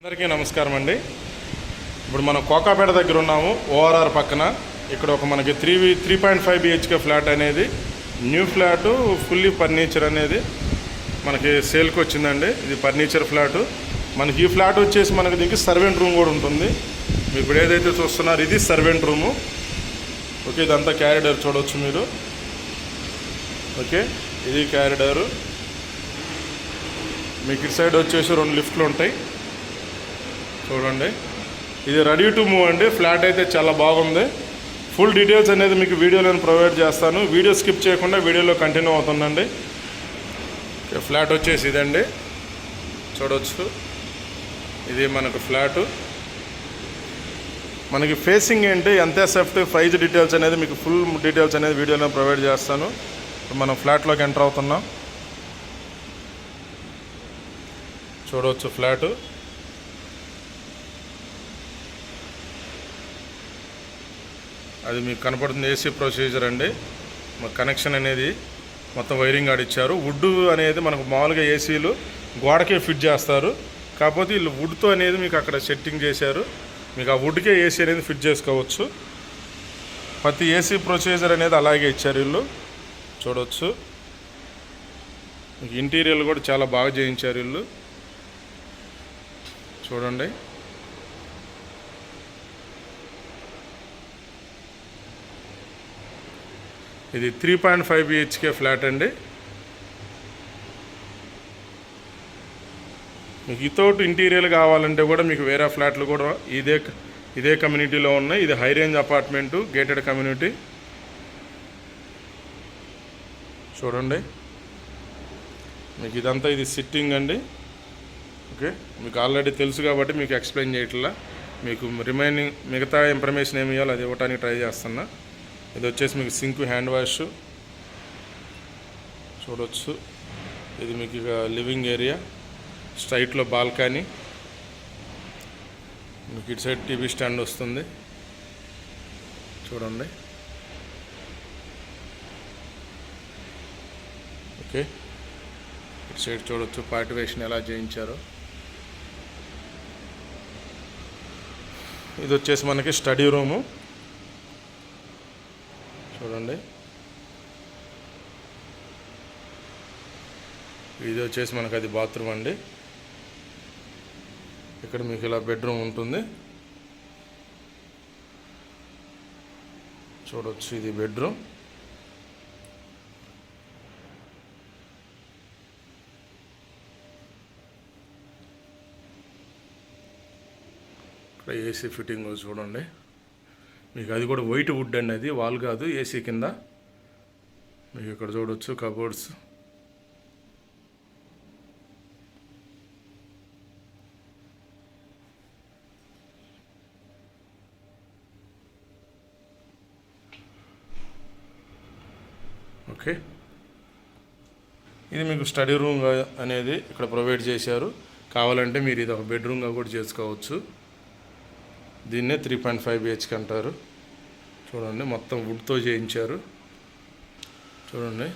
అందరికీ నమస్కారం అండి. ఇప్పుడు మనం కోకాపేట దగ్గర ఉన్నాము, ఓఆర్ఆర్ పక్కన. ఇక్కడ ఒక మనకి 3.5 BHK ఫ్లాట్ అనేది, న్యూ ఫ్లాటు, ఫుల్లీ ఫర్నిచర్ అనేది మనకి సేల్కి వచ్చిందండి. ఇది ఫర్నిచర్ ఫ్లాటు. మనకి ఈ ఫ్లాట్ వచ్చేసి మనకి దీనికి సర్వెంట్ రూమ్ కూడా ఉంటుంది. మీరు ఇప్పుడు ఏదైతే చూస్తున్నారో ఇది సర్వెంట్ రూము. ఓకే, ఇదంతా క్యారిడార్ చూడవచ్చు మీరు. ఓకే, ఇది క్యారిడారు. మీకు ఇటు సైడ్ వచ్చేసి 2 లిఫ్ట్లు ఉంటాయి చూడండి. ఇది రెడీ టు మూవ్ అండి. ఫ్లాట్ అయితే చాలా బాగుంది. ఫుల్ డీటెయిల్స్ అనేది మీకు వీడియోలో ప్రొవైడ్ చేస్తాను. వీడియో స్కిప్ చేయకుండా వీడియోలో కంటిన్యూ అవుతుందండి. ఫ్లాట్ వచ్చేసి ఇదండి చూడవచ్చు. ఇది మనకు ఫ్లాటు. మనకి ఫేసింగ్ ఏంటి, ఎంత సేఫ్టీ, ప్రైజ్ డీటెయిల్స్ అనేది మీకు ఫుల్ డీటెయిల్స్ అనేది వీడియోలో ప్రొవైడ్ చేస్తాను. మనం ఫ్లాట్లోకి ఎంటర్ అవుతున్నాం చూడవచ్చు. ఫ్లాటు అది మీకు కనపడుతుంది. ఏసీ ప్రొసీజర్ అండి. మాకు కనెక్షన్ అనేది మొత్తం వైరింగ్ ఆడిచ్చారు. వుడ్ అనేది మనకు మామూలుగా ఏసీలు గోడకే ఫిట్ చేస్తారు, కాకపోతే వీళ్ళు వుడ్తో అనేది మీకు అక్కడ సెట్టింగ్ చేశారు. మీకు ఆ వుడ్కే ఏసీ అనేది ఫిట్ చేసుకోవచ్చు. ప్రతి ఏసీ ప్రొసీజర్ అనేది అలాగే ఇచ్చారు వీళ్ళు చూడవచ్చు. మీకు ఇంటీరియర్ కూడా చాలా బాగా చేయించారు వీళ్ళు చూడండి. ఇది 3.5 BHK ఫ్లాట్ అండి. మీకు వితౌట్ ఇంటీరియర్ కావాలంటే కూడా మీకు వేరే ఫ్లాట్లు కూడా ఇదే కమ్యూనిటీలో ఉన్నాయి. ఇది high range apartment, gated community చూడండి. మీకు ఇదంతా ఇది సిట్టింగ్ అండి. ఓకే, మీకు ఆల్రెడీ తెలుసు కాబట్టి మీకు ఎక్స్ప్లెయిన్ చేయట్లా. మీకు రిమైనింగ్ మిగతా ఇన్ఫర్మేషన్ ఏమి ఇవ్వాలో అది ఇవ్వడానికి ట్రై చేస్తున్నా. ఇది వచ్చేసి మీకు సింక్, హ్యాండ్ వాష్ చూడవచ్చు. ఇది మీకు ఇక లివింగ్ ఏరియా, స్ట్రైట్లో బాల్కనీ, మీకు ఇటు సైడ్ టీవీ స్టాండ్ వస్తుంది చూడండి. ఓకే, ఇటు సైడ్ చూడవచ్చు పార్టివేషన్ ఎలా చేయించారో. ఇది వచ్చేసి మనకి స్టడీ రూము చూడండి. ఇది వచ్చేసి మనకు అది బాత్రూమ్ అండి. ఇక్కడ మీకు ఇలా బెడ్రూమ్ ఉంటుంది చూడవచ్చు. ఇది బెడ్రూమ్. ఇక్కడ ఏసీ ఫిట్టింగ్ చూడండి. మీకు అది కూడా వైట్ వుడ్ అండి, అది వాల్ కాదు, ఏసీ కింద. మీకు ఇక్కడ చూడవచ్చు కబోర్డ్స్. ఓకే, ఇది మీకు స్టడీ రూమ్ అనేది ఇక్కడ ప్రొవైడ్ చేశారు. కావాలంటే మీరు ఇది ఒక బెడ్రూమ్గా కూడా చేసుకోవచ్చు. దీన్నే 3.5 BHK అంటారు చూడండి. మొత్తం వుడ్తో చేయించారు చూడండి.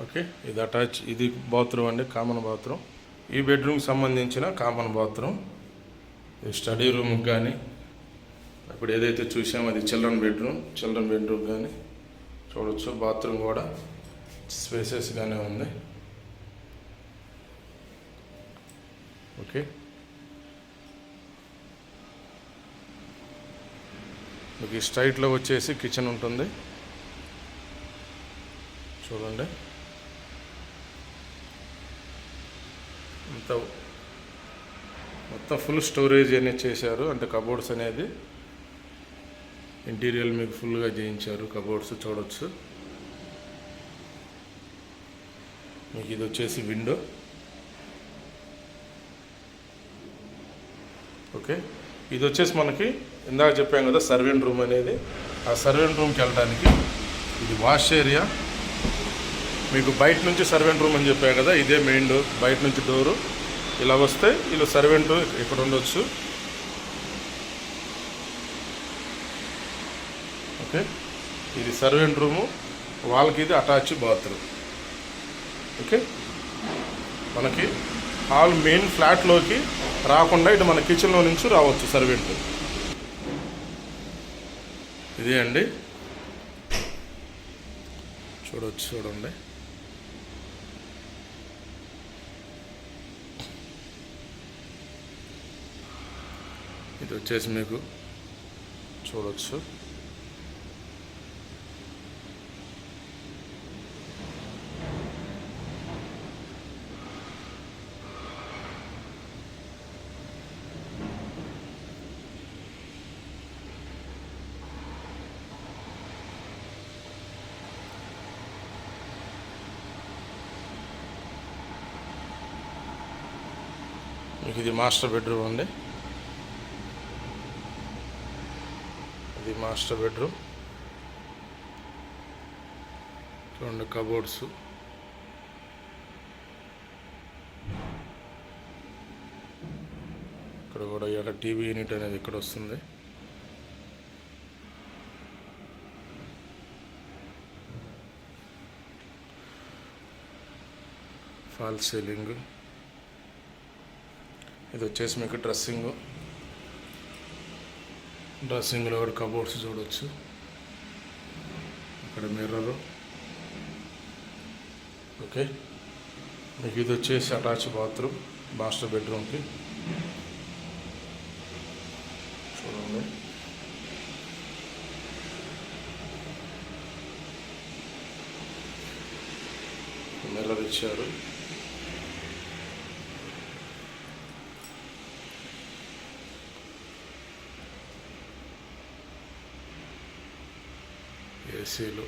ఓకే, ఇది అటాచ్, ఇది బాత్రూమ్ అండి, కామన్ బాత్రూమ్. ఈ బెడ్రూమ్కి సంబంధించిన కామన్ బాత్రూమ్. ఈ స్టడీ రూమ్కి కానీ ఇప్పుడు ఏదైతే చూసామో అది చిల్డ్రన్ బెడ్రూమ్ కానీ చూడవచ్చు. బాత్రూమ్ కూడా స్పేసెస్గానే ఉంది. ఓకే, మీకు స్ట్రైట్లో వచ్చేసి కిచెన్ ఉంటుంది చూడండి. మొత్తం ఫుల్ స్టోరేజ్ అనేది చేశారు, అంటే కబోర్డ్స్ అనేది ఇంటీరియర్ మీకు ఫుల్గా చేయించారు. కబోర్డ్స్ చూడవచ్చు. మీకు ఇది వచ్చేసి విండో. ఓకే, ఇది వచ్చేసి మనకి ఇందాక చెప్పాం కదా సర్వెంట్ రూమ్ అనేది. ఆ సర్వెంట్ రూమ్కి వెళ్ళడానికి ఇది వాష్ ఏరియా. మీకు బయట నుంచి సర్వెంట్ రూమ్ అని చెప్పాను కదా, ఇదే మెయిన్ డోర్. బయట నుంచి డోరు ఇలా వస్తే వీళ్ళు సర్వెంట్ ఇక్కడ ఉండొచ్చు. ఓకే, ఇది సర్వెంట్ రూము, వాళ్ళకి ఇది అటాచ్ బాత్రూమ్. ఓకే, మనకి హాల్ మెయిన్ ఫ్లాట్లోకి రాకుండా ఇటు మన కిచెన్లో నుంచి రావచ్చు సర్వెంట్. ఇదే అండి, చూడండి. ఇది వచ్చేసి మీకు చూడొచ్చు. మీకు ఇది మాస్టర్ బెడ్రూమ్ అండి. ఇది మాస్టర్ బెడ్రూమ్. చూడండి కబోర్డ్స్. ఇక్కడ కూడా ఈ టీవీ యూనిట్ అనేది ఇక్కడ వస్తుంది. Fall ceiling. ఇది వచ్చేసి మీకు డ్రెస్సింగ్లో కూడా కబోర్డ్స్ చూడవచ్చు. ఇక్కడ మిర్రరు. ఓకే, మీకు ఇది వచ్చేసి అటాచ్ బాత్రూమ్ మాస్టర్ బెడ్రూమ్కి. చూడండి, మిర్రర్ ఇచ్చారు. ఏసీలు.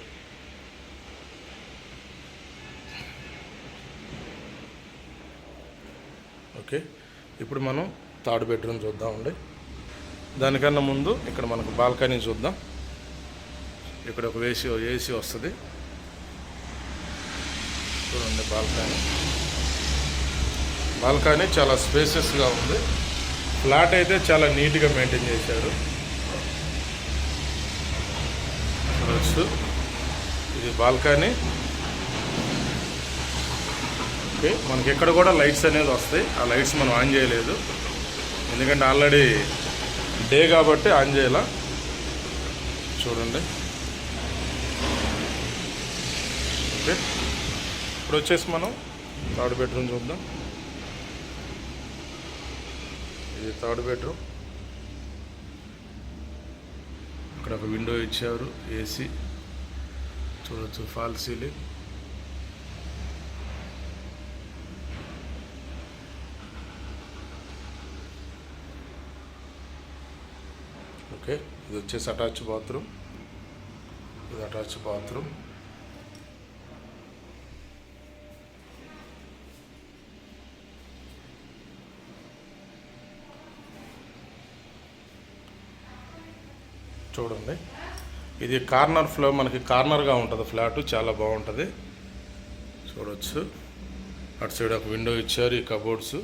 ఓకే, ఇప్పుడు మనం థర్డ్ బెడ్రూమ్ చూద్దామండి. దానికన్నా ముందు ఇక్కడ మనకు బాల్కనీ చూద్దాం. ఇక్కడ ఒక ఏసీ వస్తుంది. చూడండి బాల్కనీ చాలా స్పేసెస్గా ఉంది. ఫ్లాట్ అయితే చాలా నీట్గా మెయింటైన్ చేశారు. ఇది బాల్కనీ. ఓకే, మనకి ఎక్కడ కూడా లైట్స్ అనేది వస్తాయి. ఆ లైట్స్ మనం ఆన్ చేయలేదు, ఎందుకంటే ఆల్రెడీ డే కాబట్టి ఆన్ చేయాల. చూడండి. ఓకే, ఇప్పుడు వచ్చేసి మనం థర్డ్ బెడ్రూమ్ చూద్దాం. ఇది థర్డ్ బెడ్రూమ్. ఇక్కడ ఒక విండో ఇచ్చారు, ఏసీ చూడవచ్చు, ఫాల్ సీలింగ్. ఓకే, ఇది వచ్చేసి అటాచ్ బాత్రూమ్. ఇది అటాచ్ బాత్రూమ్. చూడండి, ఇది కార్నర్ ఫ్లో, మనకి కార్నర్గా ఉంటుంది ఫ్లాట్, చాలా బాగుంటుంది. చూడవచ్చు, అటు సైడ్ ఒక విండో ఇచ్చారు, ఈ కబోర్డ్స్.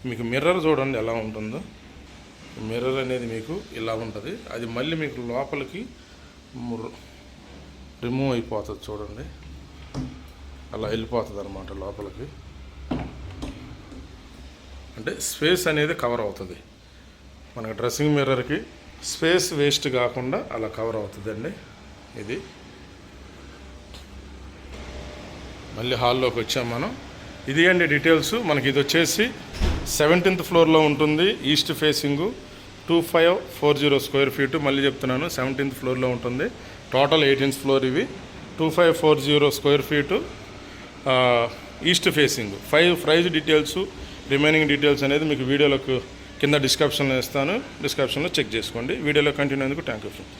మీకు మిర్రర్ చూడండి ఎలా ఉంటుందో. మిర్రర్ అనేది మీకు ఇలా ఉంటుంది, అది మళ్ళీ మీకు లోపలికి రిమూవ్ అయిపోతుంది. చూడండి, అలా వెళ్ళిపోతుంది అన్నమాట లోపలికి. అంటే స్పేస్ అనేది కవర్ అవుతుంది మనకి. డ్రెస్సింగ్ మిర్రర్కి స్పేస్ వేస్ట్ కాకుండా అలా కవర్ అవుతుందండి. ఇది మళ్ళీ హాల్లోకి వచ్చాం మనం. ఇది అండి డీటెయిల్స్. మనకి ఇది వచ్చేసి 17th ఫ్లోర్లో ఉంటుంది. East facing 2540 square feet. మళ్ళీ చెప్తున్నాను, 17th ఫ్లోర్లో ఉంటుంది. Total 18th floor. ఇవి 2540 square feet east facing. 5 praise details, remaining details అనేది మీకు వీడియోలోకి కింద డిస్క్రిప్షన్లో ఇస్తాను. డిస్క్రిప్షన్లో చెక్ చేసుకోండి. వీడియోలో కంటిన్యూ అయ్యేందుకు థ్యాంక్ యూ ఫ్రెండ్స్.